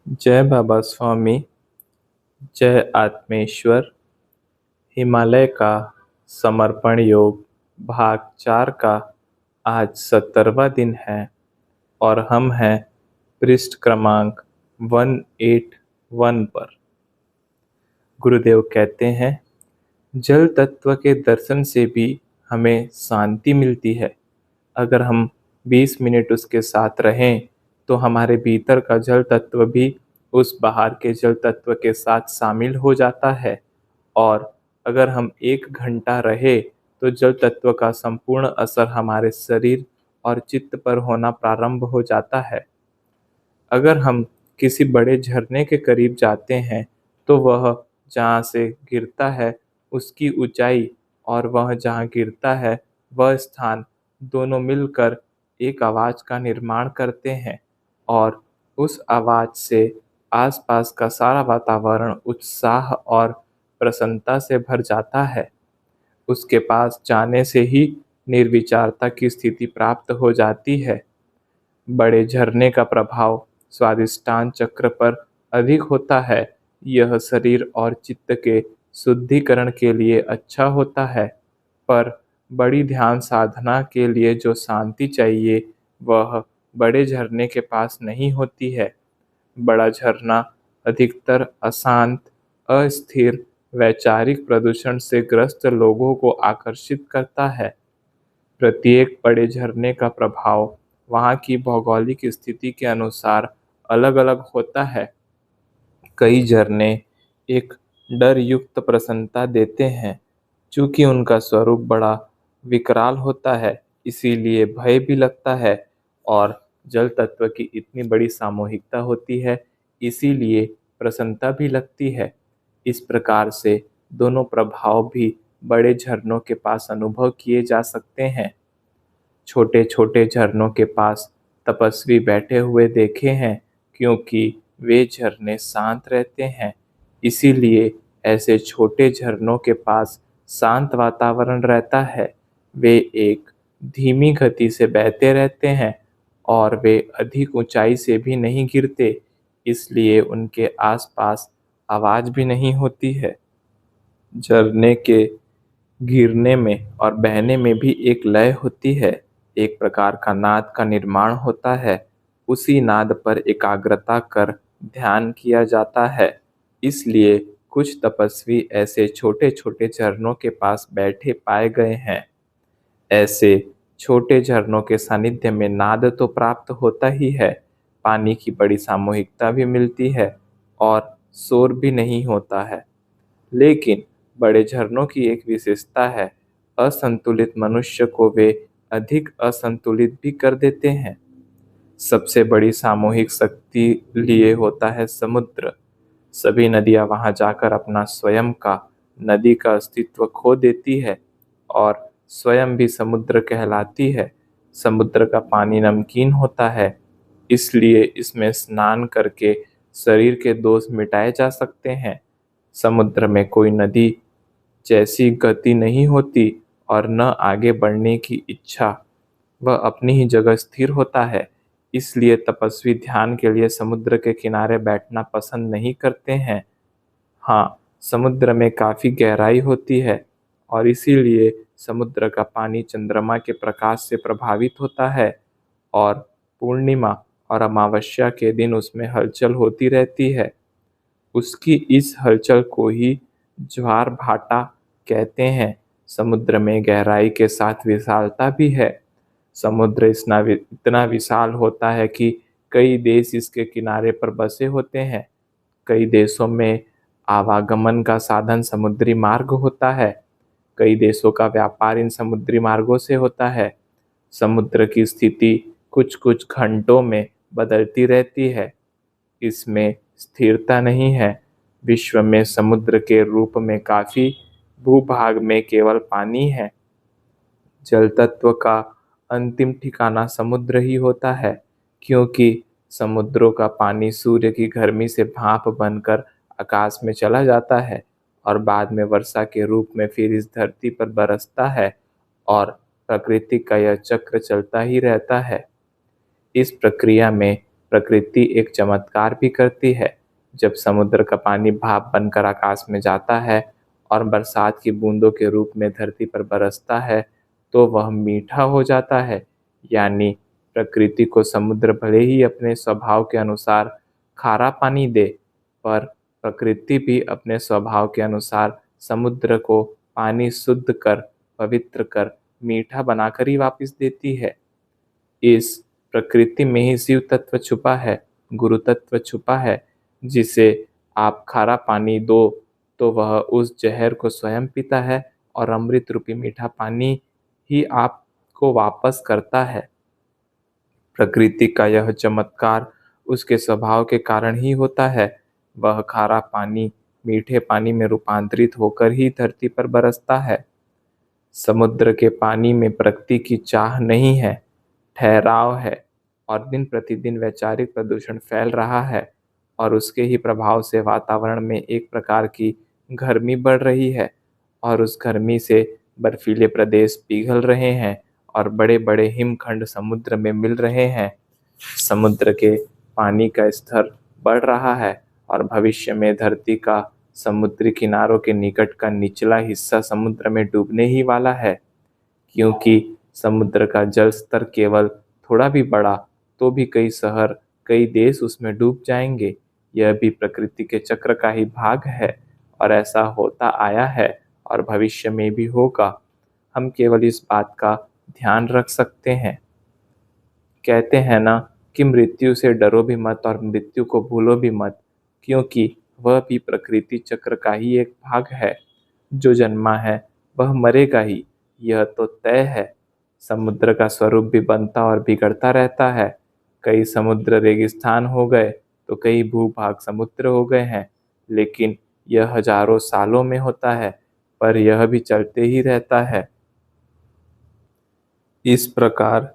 जय बाबा स्वामी, जय आत्मेश्वर। हिमालय का समर्पण योग भाग 4 का आज 17वां दिन है और हम हैं पृष्ठ क्रमांक 181 पर। गुरुदेव कहते हैं, जल तत्व के दर्शन से भी हमें शांति मिलती है। अगर हम 20 मिनट उसके साथ रहें तो हमारे भीतर का जल तत्व भी उस बाहर के जल तत्व के साथ शामिल हो जाता है और अगर हम 1 घंटा रहे तो जल तत्व का संपूर्ण असर हमारे शरीर और चित्त पर होना प्रारंभ हो जाता है। अगर हम किसी बड़े झरने के करीब जाते हैं तो वह जहाँ से गिरता है उसकी ऊंचाई और वह जहाँ गिरता है वह स्थान दोनों मिलकर एक आवाज़ का निर्माण करते हैं और उस आवाज़ से आसपास का सारा वातावरण उत्साह और प्रसन्नता से भर जाता है। उसके पास जाने से ही निर्विचारता की स्थिति प्राप्त हो जाती है। बड़े झरने का प्रभाव स्वादिष्टान चक्र पर अधिक होता है। यह शरीर और चित्त के शुद्धिकरण के लिए अच्छा होता है, पर बड़ी ध्यान साधना के लिए जो शांति चाहिए वह बड़े झरने के पास नहीं होती है। बड़ा झरना अधिकतर अशांत, अस्थिर, वैचारिक प्रदूषण से ग्रस्त लोगों को आकर्षित करता है। प्रत्येक बड़े झरने का प्रभाव वहाँ की भौगोलिक स्थिति के अनुसार अलग-अलग होता है। कई झरने एक डर युक्त प्रसन्नता देते हैं। चूंकि उनका स्वरूप बड़ा विकराल होता है, इसीलिए भय भी लगता है और जल तत्व की इतनी बड़ी सामूहिकता होती है, इसीलिए प्रसन्नता भी लगती है। इस प्रकार से दोनों प्रभाव भी बड़े झरनों के पास अनुभव किए जा सकते हैं। छोटे छोटे झरनों के पास तपस्वी बैठे हुए देखे हैं, क्योंकि वे झरने शांत रहते हैं। इसीलिए ऐसे छोटे झरनों के पास शांत वातावरण रहता है। वे एक धीमी गति से बहते रहते हैं और वे अधिक ऊंचाई से भी नहीं गिरते, इसलिए उनके आसपास आवाज भी नहीं होती है। झरने के गिरने में और बहने में भी एक लय होती है, एक प्रकार का नाद का निर्माण होता है। उसी नाद पर एकाग्रता कर ध्यान किया जाता है। इसलिए कुछ तपस्वी ऐसे छोटे छोटे झरनों के पास बैठे पाए गए हैं। ऐसे छोटे झरनों के सानिध्य में नाद तो प्राप्त होता ही है, पानी की बड़ी सामूहिकता भी मिलती है और शोर भी नहीं होता है। लेकिन बड़े झरनों की एक विशेषता है, असंतुलित मनुष्य को वे अधिक असंतुलित भी कर देते हैं। सबसे बड़ी सामूहिक शक्ति लिए होता है समुद्र। सभी नदियां वहां जाकर अपना स्वयं का नदी का अस्तित्व खो देती है और स्वयं भी समुद्र कहलाती है। समुद्र का पानी नमकीन होता है, इसलिए इसमें स्नान करके शरीर के दोष मिटाए जा सकते हैं। समुद्र में कोई नदी जैसी गति नहीं होती और न आगे बढ़ने की इच्छा, वह अपनी ही जगह स्थिर होता है। इसलिए तपस्वी ध्यान के लिए समुद्र के किनारे बैठना पसंद नहीं करते हैं। हाँ, समुद्र में काफी गहराई होती है और इसीलिए समुद्र का पानी चंद्रमा के प्रकाश से प्रभावित होता है और पूर्णिमा और अमावस्या के दिन उसमें हलचल होती रहती है। उसकी इस हलचल को ही ज्वार भाटा कहते हैं। समुद्र में गहराई के साथ विशालता भी है। समुद्र इतना विशाल होता है कि कई देश इसके किनारे पर बसे होते हैं। कई देशों में आवागमन का साधन समुद्री मार्ग होता है। कई देशों का व्यापार इन समुद्री मार्गों से होता है। समुद्र की स्थिति कुछ कुछ घंटों में बदलती रहती है। इसमें स्थिरता नहीं है। विश्व में समुद्र के रूप में काफी भूभाग में केवल पानी है। जल तत्व का अंतिम ठिकाना समुद्र ही होता है, क्योंकि समुद्रों का पानी सूर्य की गर्मी से भाप बनकर आकाश में चला जाता है और बाद में वर्षा के रूप में फिर इस धरती पर बरसता है और प्रकृति का यह चक्र चलता ही रहता है। इस प्रक्रिया में प्रकृति एक चमत्कार भी करती है। जब समुद्र का पानी भाप बनकर आकाश में जाता है और बरसात की बूंदों के रूप में धरती पर बरसता है, तो वह मीठा हो जाता है। यानी प्रकृति को समुद्र भले ही अपने स्वभाव के अनुसार खारा पानी दे, पर प्रकृति भी अपने स्वभाव के अनुसार समुद्र को पानी शुद्ध कर, पवित्र कर, मीठा बनाकर ही वापस देती है। इस प्रकृति में ही शिव तत्व छुपा है, गुरु तत्व छुपा है। जिसे आप खारा पानी दो तो वह उस जहर को स्वयं पीता है और अमृत रूपी मीठा पानी ही आपको वापस करता है। प्रकृति का यह चमत्कार उसके स्वभाव के कारण ही होता है। वह खारा पानी मीठे पानी में रूपांतरित होकर ही धरती पर बरसता है। समुद्र के पानी में प्रकृति की चाह नहीं है, ठहराव है, और दिन प्रतिदिन वैचारिक प्रदूषण फैल रहा है और उसके ही प्रभाव से वातावरण में एक प्रकार की गर्मी बढ़ रही है और उस गर्मी से बर्फीले प्रदेश पिघल रहे हैं और बड़े बड़े हिमखंड समुद्र में मिल रहे हैं। समुद्र के पानी का स्तर बढ़ रहा है और भविष्य में धरती का समुद्री किनारों के निकट का निचला हिस्सा समुद्र में डूबने ही वाला है। क्योंकि समुद्र का जल स्तर केवल थोड़ा भी बढ़ा तो भी कई शहर, कई देश उसमें डूब जाएंगे। यह भी प्रकृति के चक्र का ही भाग है और ऐसा होता आया है और भविष्य में भी होगा। हम केवल इस बात का ध्यान रख सकते हैं। कहते हैं ना कि मृत्यु से डरो भी मत और मृत्यु को भूलो भी मत, क्योंकि वह भी प्रकृति चक्र का ही एक भाग है। जो जन्मा है वह मरेगा ही, यह तो तय है। समुद्र का स्वरूप भी बनता और बिगड़ता रहता है। कई समुद्र रेगिस्तान हो गए तो कई भूभाग समुद्र हो गए हैं, लेकिन यह हजारों सालों में होता है, पर यह भी चलते ही रहता है। इस प्रकार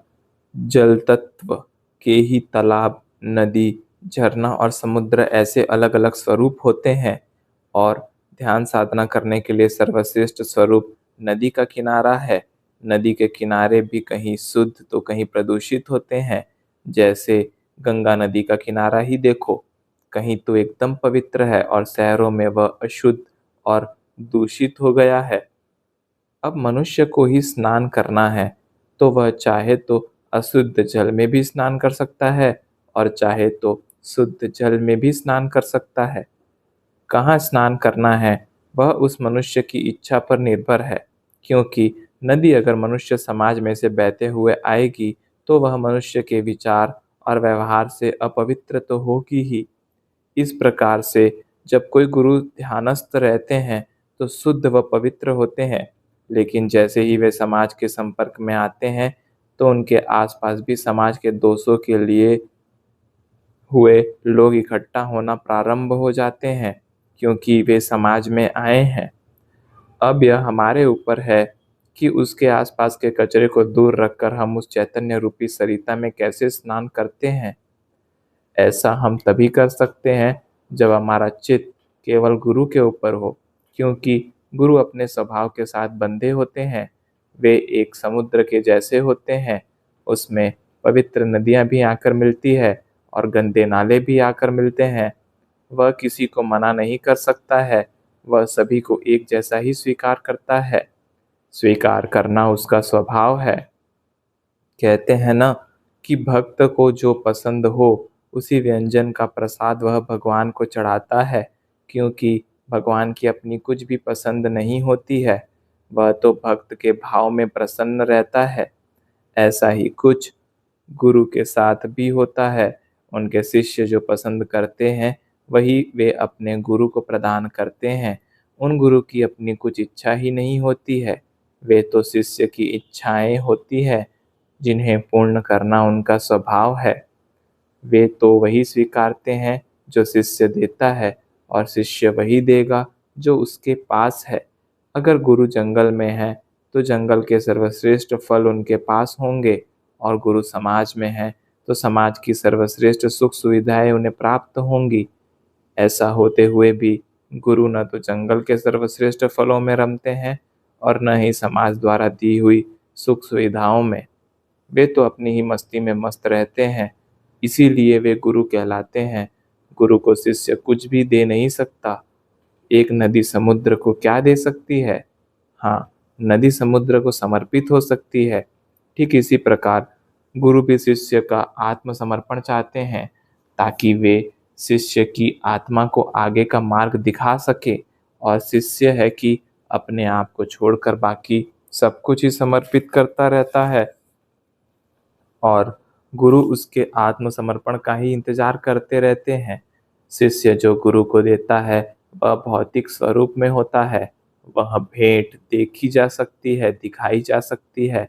जल तत्व के ही तालाब, नदी, झरना और समुद्र ऐसे अलग अलग स्वरूप होते हैं और ध्यान साधना करने के लिए सर्वश्रेष्ठ स्वरूप नदी का किनारा है। नदी के किनारे भी कहीं शुद्ध तो कहीं प्रदूषित होते हैं। जैसे गंगा नदी का किनारा ही देखो, कहीं तो एकदम पवित्र है और शहरों में वह अशुद्ध और दूषित हो गया है। अब मनुष्य को ही स्नान करना है तो वह चाहे तो अशुद्ध जल में भी स्नान कर सकता है और चाहे तो शुद्ध जल में भी स्नान कर सकता है। कहाँ स्नान करना है वह उस मनुष्य की इच्छा पर निर्भर है, क्योंकि नदी अगर मनुष्य समाज में से बहते हुए आएगी तो वह मनुष्य के विचार और व्यवहार से अपवित्र तो होगी ही। इस प्रकार से जब कोई गुरु ध्यानस्थ रहते हैं तो शुद्ध व पवित्र होते हैं, लेकिन जैसे ही वे समाज के संपर्क में आते हैं तो उनके आसपास भी समाज के दोषों के लिए हुए लोग इकट्ठा होना प्रारंभ हो जाते हैं, क्योंकि वे समाज में आए हैं। अब यह हमारे ऊपर है कि उसके आसपास के कचरे को दूर रखकर हम उस चैतन्य रूपी सरिता में कैसे स्नान करते हैं। ऐसा हम तभी कर सकते हैं जब हमारा चित्त केवल गुरु के ऊपर हो, क्योंकि गुरु अपने स्वभाव के साथ बंधे होते हैं। वे एक समुद्र के जैसे होते हैं, उसमें पवित्र नदियां भी आकर मिलती है और गंदे नाले भी आकर मिलते हैं। वह किसी को मना नहीं कर सकता है, वह सभी को एक जैसा ही स्वीकार करता है। स्वीकार करना उसका स्वभाव है। कहते हैं ना कि भक्त को जो पसंद हो उसी व्यंजन का प्रसाद वह भगवान को चढ़ाता है, क्योंकि भगवान की अपनी कुछ भी पसंद नहीं होती है, वह तो भक्त के भाव में प्रसन्न रहता है। ऐसा ही कुछ गुरु के साथ भी होता है। उनके शिष्य जो पसंद करते हैं वही वे अपने गुरु को प्रदान करते हैं। उन गुरु की अपनी कुछ इच्छा ही नहीं होती है, वे तो शिष्य की इच्छाएं होती है जिन्हें पूर्ण करना उनका स्वभाव है। वे तो वही स्वीकारते हैं जो शिष्य देता है और शिष्य वही देगा जो उसके पास है। अगर गुरु जंगल में है तो जंगल के सर्वश्रेष्ठ फल उनके पास होंगे, और गुरु समाज में है तो समाज की सर्वश्रेष्ठ सुख सुविधाएं उन्हें प्राप्त होंगी। ऐसा होते हुए भी गुरु न तो जंगल के सर्वश्रेष्ठ फलों में रमते हैं और न ही समाज द्वारा दी हुई सुख सुविधाओं में। वे तो अपनी ही मस्ती में मस्त रहते हैं। इसीलिए वे गुरु कहलाते हैं। गुरु को शिष्य कुछ भी दे नहीं सकता। एक नदी समुद्र को क्या दे सकती है? हाँ, नदी समुद्र को समर्पित हो सकती है। ठीक इसी प्रकार गुरु भी शिष्य का आत्मसमर्पण चाहते हैं, ताकि वे शिष्य की आत्मा को आगे का मार्ग दिखा सके। और शिष्य है कि अपने आप को छोड़कर बाकी सब कुछ ही समर्पित करता रहता है, और गुरु उसके आत्मसमर्पण का ही इंतजार करते रहते हैं। शिष्य जो गुरु को देता है वह भौतिक स्वरूप में होता है। वह भेंट देखी जा सकती है, दिखाई जा सकती है,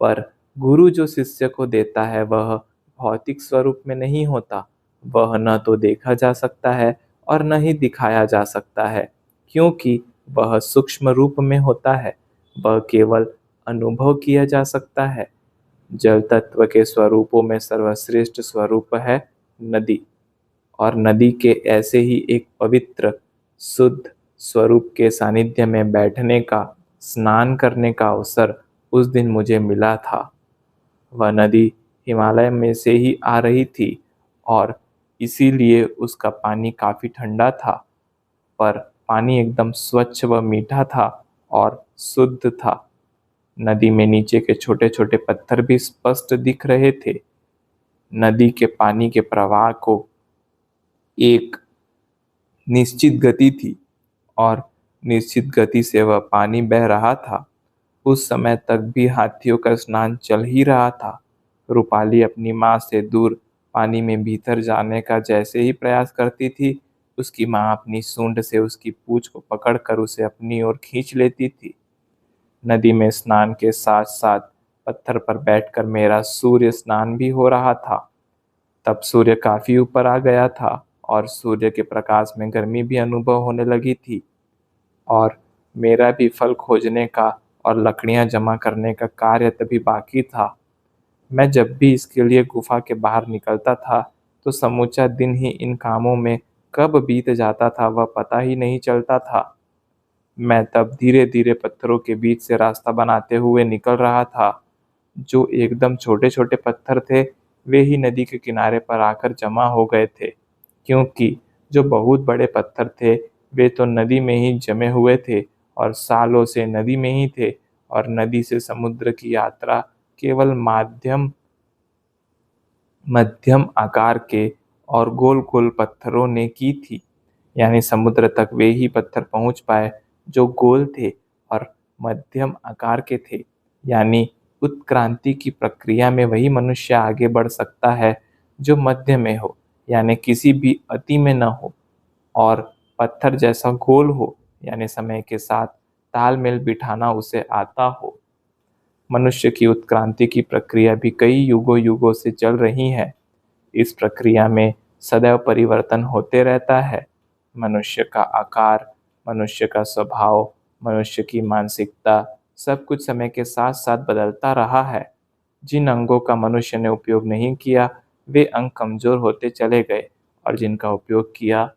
पर गुरु जो शिष्य को देता है वह भौतिक स्वरूप में नहीं होता। वह न तो देखा जा सकता है और न ही दिखाया जा सकता है, क्योंकि वह सूक्ष्म रूप में होता है। वह केवल अनुभव किया जा सकता है। जल तत्व के स्वरूपों में सर्वश्रेष्ठ स्वरूप है नदी, और नदी के ऐसे ही एक पवित्र शुद्ध स्वरूप के सानिध्य में बैठने का, स्नान करने का अवसर उस दिन मुझे मिला था। वह नदी हिमालय में से ही आ रही थी, और इसीलिए उसका पानी काफी ठंडा था, पर पानी एकदम स्वच्छ व मीठा था और शुद्ध था। नदी में नीचे के छोटे छोटे पत्थर भी स्पष्ट दिख रहे थे। नदी के पानी के प्रवाह को एक निश्चित गति थी, और निश्चित गति से वह पानी बह रहा था। उस समय तक भी हाथियों का स्नान चल ही रहा था। रूपाली अपनी माँ से दूर पानी में भीतर जाने का जैसे ही प्रयास करती थी, उसकी माँ अपनी सूंड से उसकी पूंछ को पकड़कर उसे अपनी ओर खींच लेती थी। नदी में स्नान के साथ साथ पत्थर पर बैठकर मेरा सूर्य स्नान भी हो रहा था। तब सूर्य काफी ऊपर आ गया था, और सूर्य के प्रकाश में गर्मी भी अनुभव होने लगी थी। और मेरा भी फल खोजने का और लकड़ियां जमा करने का कार्य तभी बाकी था। मैं जब भी इसके लिए गुफा के बाहर निकलता था, तो समूचा दिन ही इन कामों में कब बीत जाता था वह पता ही नहीं चलता था। मैं तब धीरे धीरे पत्थरों के बीच से रास्ता बनाते हुए निकल रहा था। जो एकदम छोटे छोटे पत्थर थे, वे ही नदी के किनारे पर आकर जमा हो गए थे, क्योंकि जो बहुत बड़े पत्थर थे वे तो नदी में ही जमे हुए थे और सालों से नदी में ही थे। और नदी से समुद्र की यात्रा केवल माध्यम मध्यम आकार के और गोल गोल पत्थरों ने की थी। यानी समुद्र तक वे ही पत्थर पहुंच पाए जो गोल थे और मध्यम आकार के थे। यानी उत्क्रांति की प्रक्रिया में वही मनुष्य आगे बढ़ सकता है जो मध्य में हो, यानी किसी भी अति में न हो, और पत्थर जैसा गोल हो, यानी समय के साथ तालमेल बिठाना उसे आता हो। मनुष्य की उत्क्रांति की प्रक्रिया भी कई युगों युगों से चल रही है। इस प्रक्रिया में सदैव परिवर्तन होते रहता है। मनुष्य का आकार, मनुष्य का स्वभाव, मनुष्य की मानसिकता, सब कुछ समय के साथ साथ बदलता रहा है। जिन अंगों का मनुष्य ने उपयोग नहीं किया, वे अंग कमजोर होते चले गए, और जिनका उपयोग किया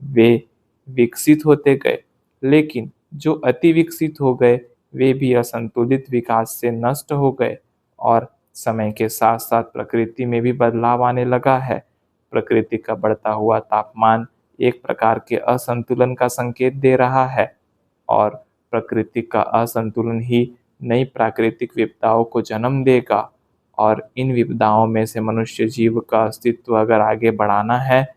वे विकसित होते गए। लेकिन जो अति विकसित हो गए, वे भी असंतुलित विकास से नष्ट हो गए। और समय के साथ साथ प्रकृति में भी बदलाव आने लगा है। प्रकृति का बढ़ता हुआ तापमान एक प्रकार के असंतुलन का संकेत दे रहा है, और प्रकृति का असंतुलन ही नई प्राकृतिक विपदाओं को जन्म देगा। और इन विपदाओं में से मनुष्य जीव का अस्तित्व अगर आगे बढ़ाना है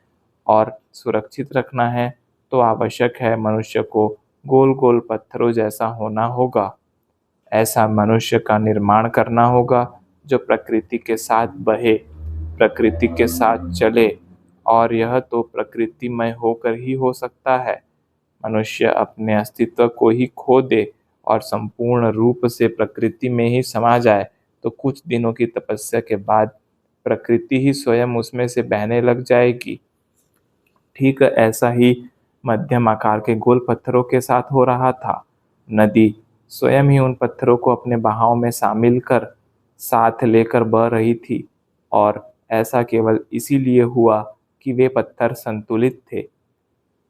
और सुरक्षित रखना है, तो आवश्यक है मनुष्य को गोल गोल पत्थरों जैसा होना होगा। ऐसा मनुष्य का निर्माण करना होगा जो प्रकृति के साथ बहे, प्रकृति के साथ चले, और यह तो प्रकृतिमय होकर ही हो सकता है। मनुष्य अपने अस्तित्व को ही खो दे और संपूर्ण रूप से प्रकृति में ही समा जाए, तो कुछ दिनों की तपस्या के बाद प्रकृति ही स्वयं उसमें से बहने लग जाएगी। ठीक ऐसा ही मध्यम आकार के गोल पत्थरों के साथ हो रहा था। नदी स्वयं ही उन पत्थरों को अपने बहाव में शामिल कर साथ लेकर बह रही थी, और ऐसा केवल इसीलिए हुआ कि वे पत्थर संतुलित थे।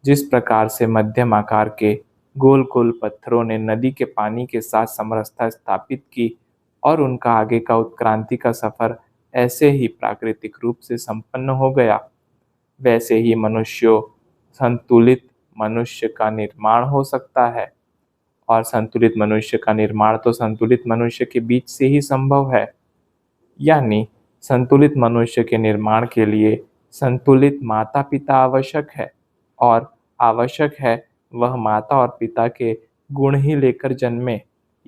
जिस प्रकार से मध्यम आकार के गोल गोल पत्थरों ने नदी के पानी के साथ समरसता स्थापित की, और उनका आगे का उत्क्रांति का सफर ऐसे ही प्राकृतिक रूप से संपन्न हो गया, वैसे ही मनुष्यों संतुलित मनुष्य का निर्माण हो सकता है। और संतुलित मनुष्य का निर्माण तो संतुलित मनुष्य के बीच से ही संभव है। यानी संतुलित मनुष्य के निर्माण के लिए संतुलित माता पिता आवश्यक है, और आवश्यक है वह माता और पिता के गुण ही लेकर जन्मे।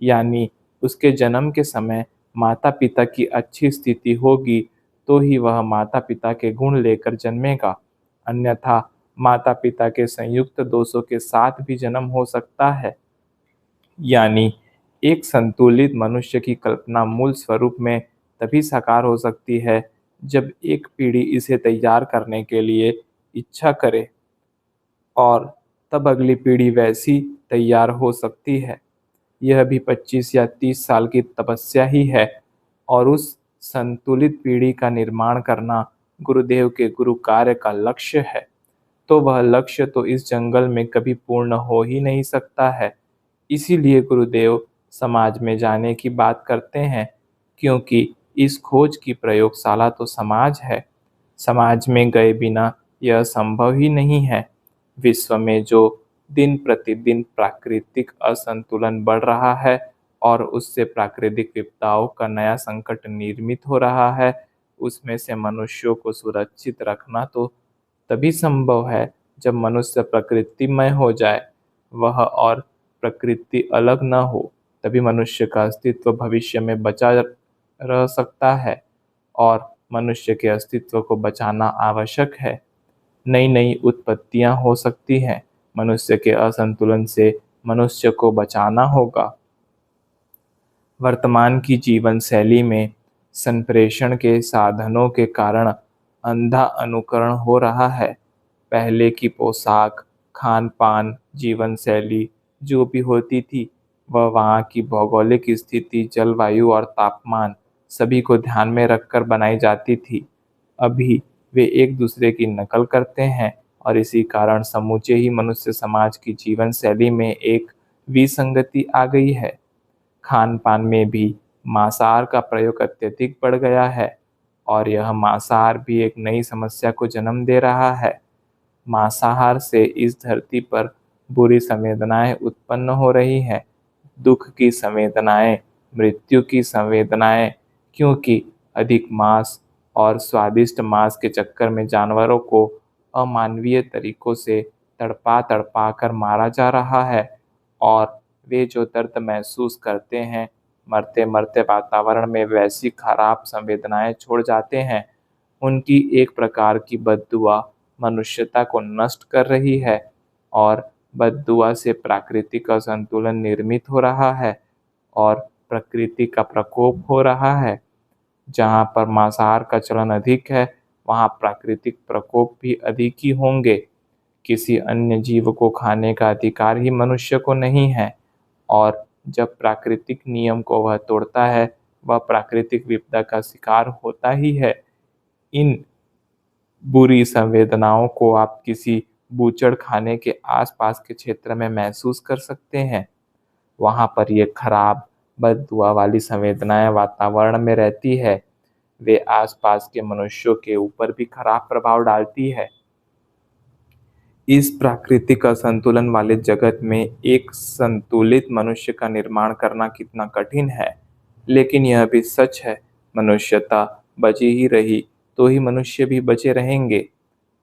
यानी उसके जन्म के समय माता पिता की अच्छी स्थिति होगी तो ही वह माता पिता के गुण लेकर जन्मेगा, अन्यथा माता पिता के संयुक्त दोषों के साथ भी जन्म हो सकता है। यानी एक संतुलित मनुष्य की कल्पना मूल स्वरूप में तभी साकार हो सकती है जब एक पीढ़ी इसे तैयार करने के लिए इच्छा करे, और तब अगली पीढ़ी वैसी तैयार हो सकती है। यह भी 25 या 30 साल की तपस्या ही है, और उस संतुलित पीढ़ी का निर्माण करना गुरुदेव के गुरु कार्य का लक्ष्य है। तो वह लक्ष्य तो इस जंगल में कभी पूर्ण हो ही नहीं सकता है। इसीलिए गुरुदेव समाज में जाने की बात करते हैं, क्योंकि इस खोज की प्रयोगशाला तो समाज है। समाज में गए बिना यह संभव ही नहीं है। विश्व में जो दिन प्रतिदिन प्राकृतिक असंतुलन बढ़ रहा है और उससे प्राकृतिक विपदाओं का नया संकट निर्मित हो रहा है, उसमें से मनुष्यों को सुरक्षित रखना तो तभी संभव है जब मनुष्य प्रकृतिमय हो जाए, वह और प्रकृति अलग न हो। तभी मनुष्य का अस्तित्व भविष्य में बचा रह सकता है, और मनुष्य के अस्तित्व को बचाना आवश्यक है। नई नई उत्पत्तियां हो सकती हैं। मनुष्य के असंतुलन से मनुष्य को बचाना होगा। वर्तमान की जीवन शैली में संप्रेषण के साधनों के कारण अंधा अनुकरण हो रहा है। पहले की पोशाक, खान पान, जीवन शैली जो भी होती थी, वह वहाँ की भौगोलिक स्थिति, जलवायु और तापमान सभी को ध्यान में रखकर बनाई जाती थी। अभी वे एक दूसरे की नकल करते हैं, और इसी कारण समूचे ही मनुष्य समाज की जीवन शैली में एक विसंगति आ गई है। खान पान में भी मांसाहार का प्रयोग अत्यधिक बढ़ गया है, और यह मांसाहार भी एक नई समस्या को जन्म दे रहा है। मांसाहार से इस धरती पर बुरी संवेदनाएं उत्पन्न हो रही हैं, दुख की संवेदनाएं, मृत्यु की संवेदनाएं, क्योंकि अधिक मांस और स्वादिष्ट मांस के चक्कर में जानवरों को अमानवीय तरीकों से तड़पा तड़पा कर मारा जा रहा है, और वे जो दर्द महसूस करते हैं, मरते मरते वातावरण में वैसी खराब संवेदनाएं छोड़ जाते हैं, उनकी एक प्रकार की बद्दुआ मनुष्यता को नष्ट कर रही है, और बद्दुआ से प्राकृतिक असंतुलन निर्मित हो रहा है और प्रकृति का प्रकोप हो रहा है। जहाँ पर मांसाहार का चलन अधिक है, वहाँ प्राकृतिक प्रकोप भी अधिक ही होंगे। किसी अन्य जीव को खाने का अधिकार ही मनुष्य को नहीं है, और जब प्राकृतिक नियम को वह तोड़ता है, वह प्राकृतिक विपदा का शिकार होता ही है। इन बुरी संवेदनाओं को आप किसी बूचड़ खाने के आसपास के क्षेत्र में महसूस कर सकते हैं। वहाँ पर ये खराब बददुआ वाली संवेदनाएं वातावरण में रहती है। वे आसपास के मनुष्यों के ऊपर भी खराब प्रभाव डालती है। इस प्राकृतिक असंतुलन वाले जगत में एक संतुलित मनुष्य का निर्माण करना कितना कठिन है, लेकिन यह भी सच है, मनुष्यता बची ही रही तो ही मनुष्य भी बचे रहेंगे।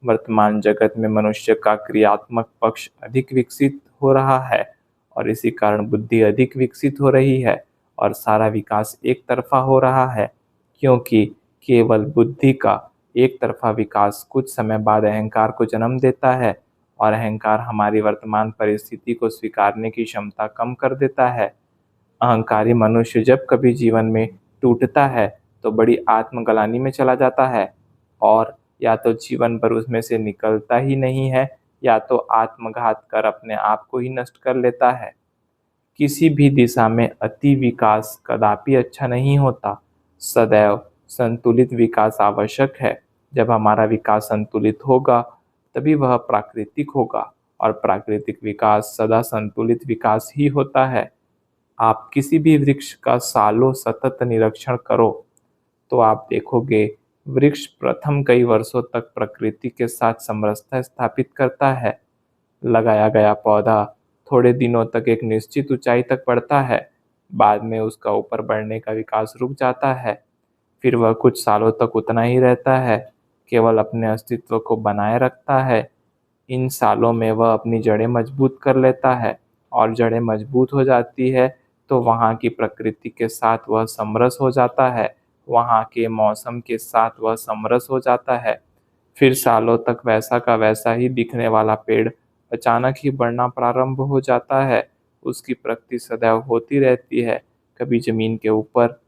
वर्तमान जगत में मनुष्य का क्रियात्मक पक्ष अधिक विकसित हो रहा है, और इसी कारण बुद्धि अधिक विकसित हो रही है, और सारा विकास एक तरफा हो रहा है, क्योंकि केवल बुद्धि का एक तरफा विकास कुछ समय बाद अहंकार को जन्म देता है, और अहंकार हमारी वर्तमान परिस्थिति को स्वीकारने की क्षमता कम कर देता है। अहंकारी मनुष्य जब कभी जीवन में टूटता है तो बड़ी आत्मग्लानि में चला जाता है, और या तो जीवन भर उसमें से निकलता ही नहीं है, या तो आत्मघात कर अपने आप को ही नष्ट कर लेता है। किसी भी दिशा में अति विकास कदापि अच्छा नहीं होता। सदैव संतुलित विकास आवश्यक है। जब हमारा विकास संतुलित होगा तभी वह प्राकृतिक होगा, और प्राकृतिक विकास सदा संतुलित विकास ही होता है। आप किसी भी वृक्ष का सालों सतत निरीक्षण करो तो आप देखोगे वृक्ष प्रथम कई वर्षों तक प्रकृति के साथ समरसता स्थापित करता है। लगाया गया पौधा थोड़े दिनों तक एक निश्चित ऊंचाई तक बढ़ता है, बाद में उसका ऊपर बढ़ने का विकास रुक जाता है। फिर वह कुछ सालों तक उतना ही रहता है, केवल अपने अस्तित्व को बनाए रखता है। इन सालों में वह अपनी जड़ें मजबूत कर लेता है, और जड़ें मजबूत हो जाती है तो वहाँ की प्रकृति के साथ वह समरस हो जाता है, वहाँ के मौसम के साथ वह समरस हो जाता है। फिर सालों तक वैसा का वैसा ही दिखने वाला पेड़ अचानक ही बढ़ना प्रारंभ हो जाता है। उसकी प्रगति सदैव होती रहती है, कभी जमीन के ऊपर,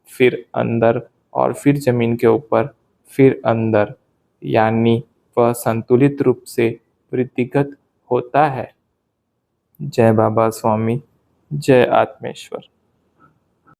फिर अंदर, और फिर जमीन के ऊपर, फिर अंदर, यानी वह संतुलित रूप से वृद्धिगत होता है। जय बाबा स्वामी, जय आत्मेश्वर।